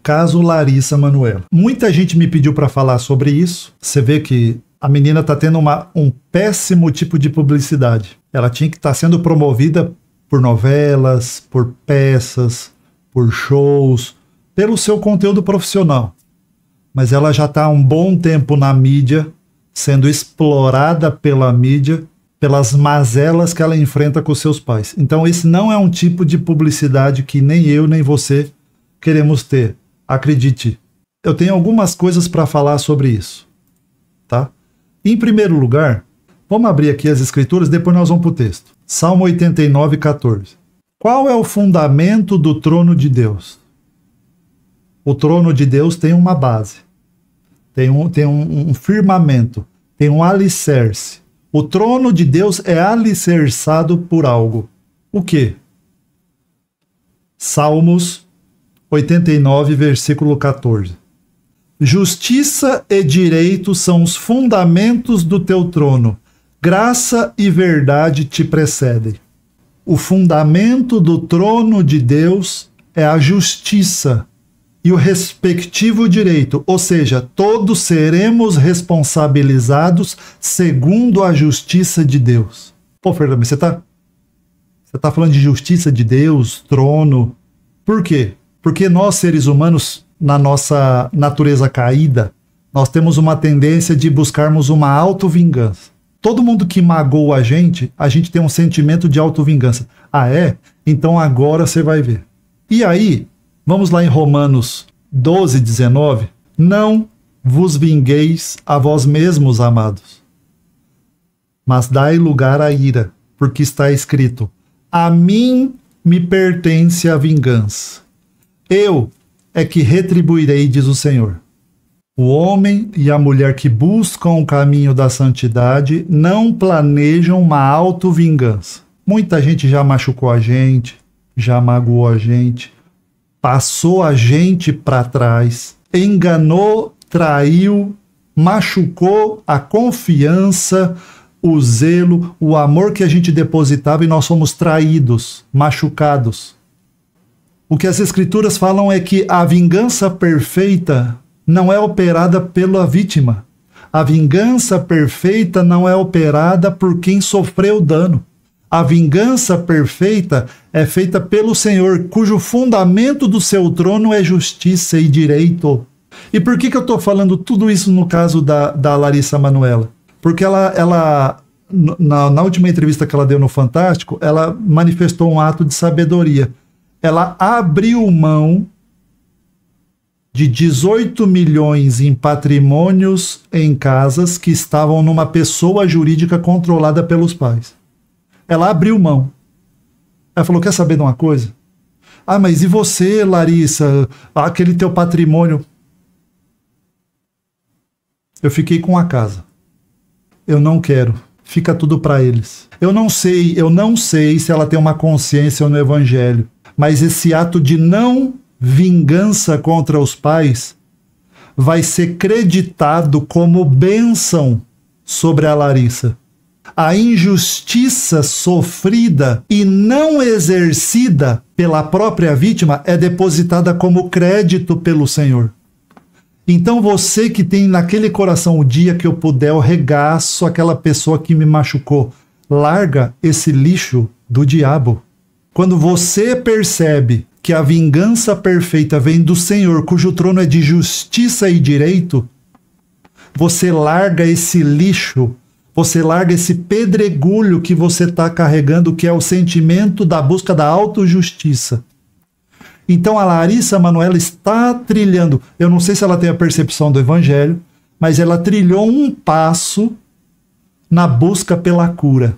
Caso Larissa Manoela. Muita gente me pediu para falar sobre isso. Você vê que a menina está tendo um péssimo tipo de publicidade. Ela tinha que estar sendo promovida por novelas, por peças, por shows, pelo seu conteúdo profissional. Mas ela já está há um bom tempo na mídia, sendo explorada pela mídia, pelas mazelas que ela enfrenta com seus pais. Então esse não é um tipo de publicidade que nem eu nem você queremos ter. Acredite, eu tenho algumas coisas para falar sobre isso, tá? Em primeiro lugar, vamos abrir aqui as escrituras, depois nós vamos para o texto. Salmo 89, 14. Qual é o fundamento do trono de Deus? O trono de Deus tem uma base, tem um firmamento, tem um alicerce. O trono de Deus é alicerçado por algo. O quê? Salmos 89, versículo 14. Justiça e direito são os fundamentos do teu trono. Graça e verdade te precedem. O fundamento do trono de Deus é a justiça e o respectivo direito, ou seja, todos seremos responsabilizados segundo a justiça de Deus. Pô, Fernando, você tá falando de justiça de Deus, trono. Por quê? Porque nós, seres humanos, na nossa natureza caída, nós temos uma tendência de buscarmos uma autovingança. Todo mundo que magoa a gente tem um sentimento de autovingança. Ah, é? Então agora você vai ver. E aí, vamos lá em Romanos 12, 19. Não vos vingueis a vós mesmos, amados, mas dai lugar à ira, porque está escrito: a mim me pertence a vingança. Eu é que retribuirei, diz o Senhor. O homem e a mulher que buscam o caminho da santidade não planejam uma autovingança. Muita gente já machucou a gente, já magoou a gente, passou a gente para trás, enganou, traiu, machucou a confiança, o zelo, o amor que a gente depositava, e nós fomos traídos, machucados. O que as escrituras falam é que a vingança perfeita não é operada pela vítima. A vingança perfeita não é operada por quem sofreu dano. A vingança perfeita é feita pelo Senhor, cujo fundamento do seu trono é justiça e direito. E por que eu estou falando tudo isso no caso da Larissa Manoela? Porque ela na última entrevista que ela deu no Fantástico, ela manifestou um ato de sabedoria. Ela abriu mão de 18 milhões em patrimônios em casas que estavam numa pessoa jurídica controlada pelos pais. Ela abriu mão. Ela falou, quer saber de uma coisa? Ah, mas e você, Larissa? Aquele teu patrimônio? Eu fiquei com a casa. Eu não quero. Fica tudo para eles. Eu não sei se ela tem uma consciência no evangelho. Mas esse ato de não vingança contra os pais vai ser creditado como bênção sobre a Larissa. A injustiça sofrida e não exercida pela própria vítima é depositada como crédito pelo Senhor. Então você que tem naquele coração, o dia que eu puder, eu regaço aquela pessoa que me machucou. Larga esse lixo do diabo. Quando você percebe que a vingança perfeita vem do Senhor, cujo trono é de justiça e direito, você larga esse lixo, você larga esse pedregulho que você está carregando, que é o sentimento da busca da autojustiça. Então a Larissa Manoela está trilhando, eu não sei se ela tem a percepção do evangelho, mas ela trilhou um passo na busca pela cura.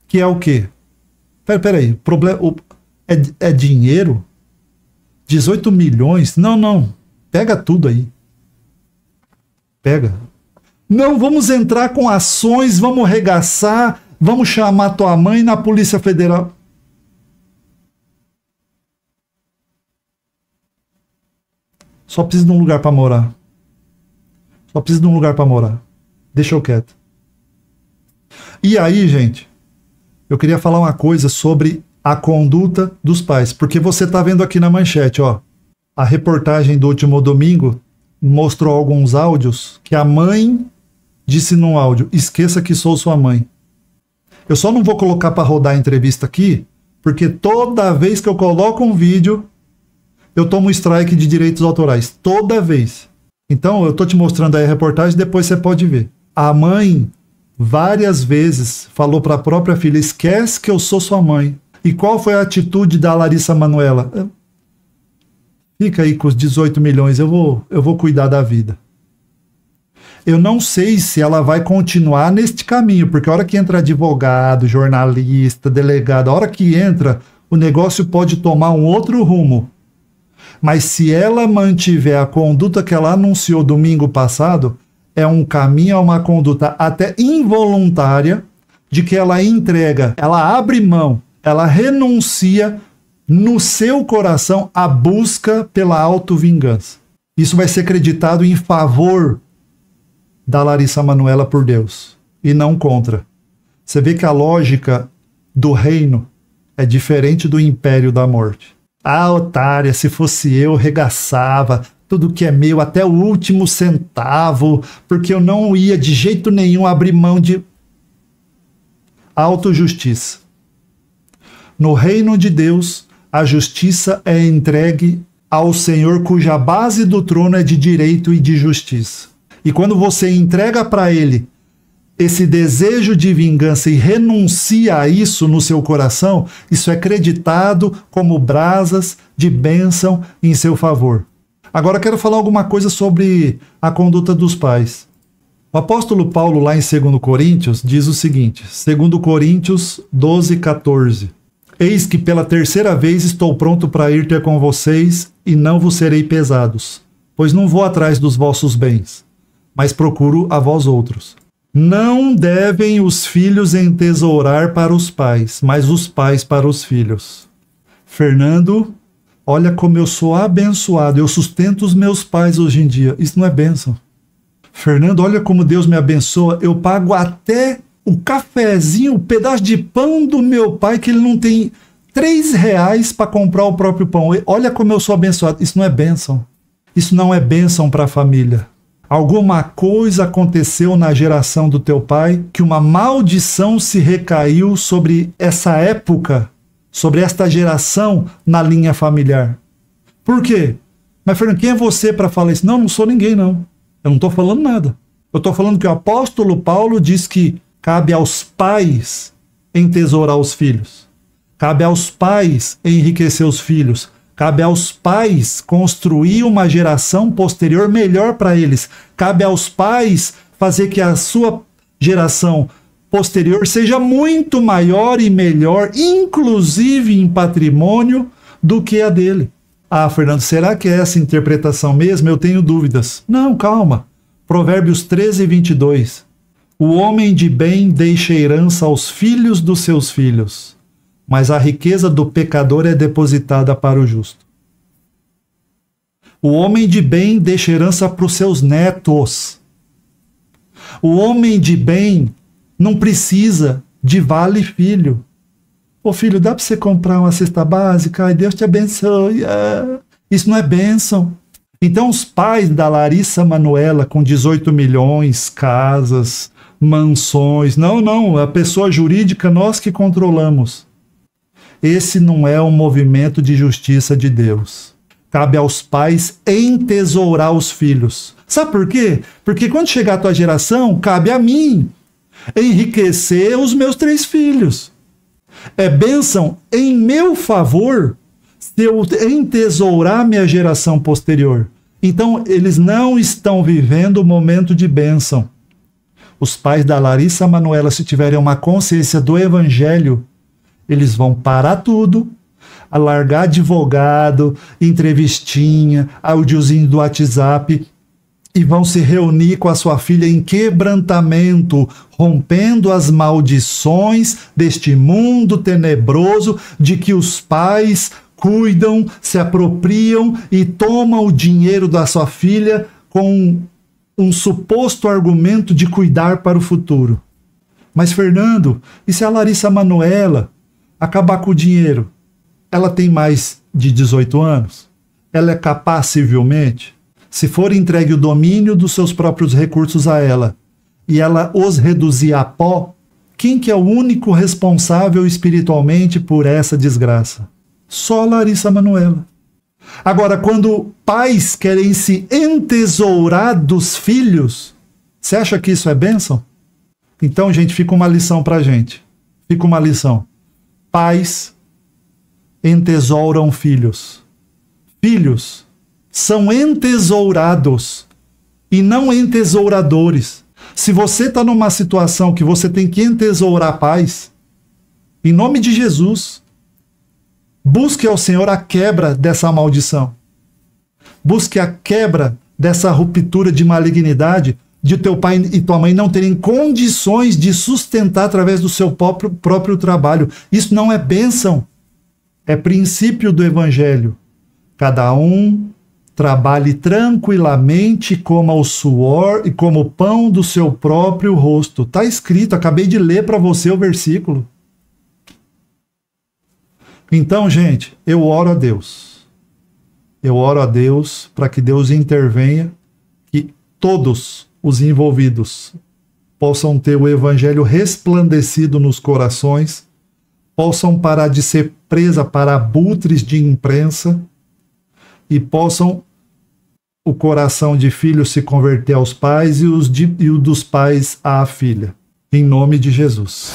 Que é o quê? Peraí, é dinheiro? 18 milhões? Não. Pega tudo aí. Pega. Não, vamos entrar com ações, vamos arregaçar, vamos chamar tua mãe na Polícia Federal. Só preciso de um lugar para morar. Deixa eu quieto. E aí, gente, eu queria falar uma coisa sobre a conduta dos pais, porque você está vendo aqui na manchete, ó, A reportagem do último domingo mostrou alguns áudios que a mãe disse num áudio: esqueça que sou sua mãe. Eu só não vou colocar para rodar a entrevista aqui, porque toda vez que eu coloco um vídeo, eu tomo um strike de direitos autorais. Toda vez. Então, eu tô te mostrando aí a reportagem, depois você pode ver. A mãe, várias vezes, falou para a própria filha: esquece que eu sou sua mãe. E qual foi a atitude da Larissa Manoela? Fica aí com os 18 milhões, eu vou cuidar da vida. Eu não sei se ela vai continuar neste caminho, porque a hora que entra advogado, jornalista, delegado, a hora que entra, o negócio pode tomar um outro rumo. Mas se ela mantiver a conduta que ela anunciou domingo passado, é um caminho a uma conduta até involuntária, de que ela entrega, ela abre mão, ela renuncia no seu coração à busca pela autovingança. Isso vai ser acreditado em favor da Larissa Manoela por Deus, e não contra. Você vê que a lógica do reino é diferente do império da morte. Ah, otária, se fosse eu, regaçava tudo que é meu, até o último centavo, porque eu não ia de jeito nenhum abrir mão de autojustiça. No reino de Deus, a justiça é entregue ao Senhor, cuja base do trono é de direito e de justiça. E quando você entrega para ele esse desejo de vingança e renuncia a isso no seu coração, isso é acreditado como brasas de bênção em seu favor. Agora quero falar alguma coisa sobre a conduta dos pais. O apóstolo Paulo, lá em 2 Coríntios, diz o seguinte, 2 Coríntios 12:14. Eis que pela terceira vez estou pronto para ir ter com vocês e não vos serei pesados, pois não vou atrás dos vossos bens, mas procuro a vós outros. Não devem os filhos entesourar para os pais, mas os pais para os filhos. Fernando, olha como eu sou abençoado, eu sustento os meus pais hoje em dia. Isso não é bênção. Fernando, olha como Deus me abençoa, eu pago até o cafezinho, o pedaço de pão do meu pai, que ele não tem R$3 para comprar o próprio pão. Olha como eu sou abençoado. Isso não é bênção. Isso não é bênção para a família. Alguma coisa aconteceu na geração do teu pai, que uma maldição se recaiu sobre essa época, sobre esta geração na linha familiar. Por quê? Mas, Fernando, quem é você para falar isso? Não, não sou ninguém, não. Eu não estou falando nada. Eu estou falando que o apóstolo Paulo diz que cabe aos pais entesourar os filhos. Cabe aos pais enriquecer os filhos. Cabe aos pais construir uma geração posterior melhor para eles. Cabe aos pais fazer que a sua geração posterior seja muito maior e melhor, inclusive em patrimônio, do que a dele. Ah, Fernando, será que é essa interpretação mesmo? Eu tenho dúvidas. Não, calma. Provérbios 13:22. O homem de bem deixa herança aos filhos dos seus filhos, mas a riqueza do pecador é depositada para o justo. O homem de bem deixa herança para os seus netos. O homem de bem não precisa de vale filho. Ô filho, dá para você comprar uma cesta básica? Ai, Deus te abençoe. Isso não é bênção. Então os pais da Larissa Manoela, com 18 milhões, casas, mansões, não, a pessoa jurídica nós que controlamos. Esse não é um movimento de justiça de Deus. Cabe aos pais entesourar os filhos. Sabe por quê? Porque quando chegar a tua geração, cabe a mim enriquecer os meus 3 filhos. É bênção em meu favor se eu entesourar minha geração posterior. Então, eles não estão vivendo o momento de bênção. Os pais da Larissa Manoela, se tiverem uma consciência do evangelho, eles vão parar tudo, a largar advogado, entrevistinha, áudiozinho do WhatsApp, e vão se reunir com a sua filha em quebrantamento, rompendo as maldições deste mundo tenebroso de que os pais cuidam, se apropriam e tomam o dinheiro da sua filha com um suposto argumento de cuidar para o futuro. Mas, Fernando, e se a Larissa Manoela acabar com o dinheiro? Ela tem mais de 18 anos? ela é capaz civilmente? Se for entregue o domínio dos seus próprios recursos a ela e ela os reduzir a pó, quem que é o único responsável espiritualmente por essa desgraça? Só Larissa Manoela. Agora, quando pais querem se entesourar dos filhos, você acha que isso é bênção? Então, gente, fica uma lição pra gente. Fica uma lição. Pais entesouram filhos. Filhos são entesourados e não entesouradores. Se você está numa situação que você tem que entesourar pais, em nome de Jesus, busque ao Senhor a quebra dessa maldição. Busque a quebra dessa ruptura de malignidade de teu pai e tua mãe não terem condições de sustentar através do seu próprio trabalho. Isso não é bênção. É princípio do Evangelho. Cada um trabalhe tranquilamente, coma o suor e como o pão do seu próprio rosto. Está escrito, acabei de ler para você o versículo. Então, gente, eu oro a Deus. Eu oro a Deus para que Deus intervenha, que todos os envolvidos possam ter o Evangelho resplandecido nos corações, possam parar de ser presa para abutres de imprensa e possam o coração de filho se converter aos pais e o dos pais à filha. Em nome de Jesus.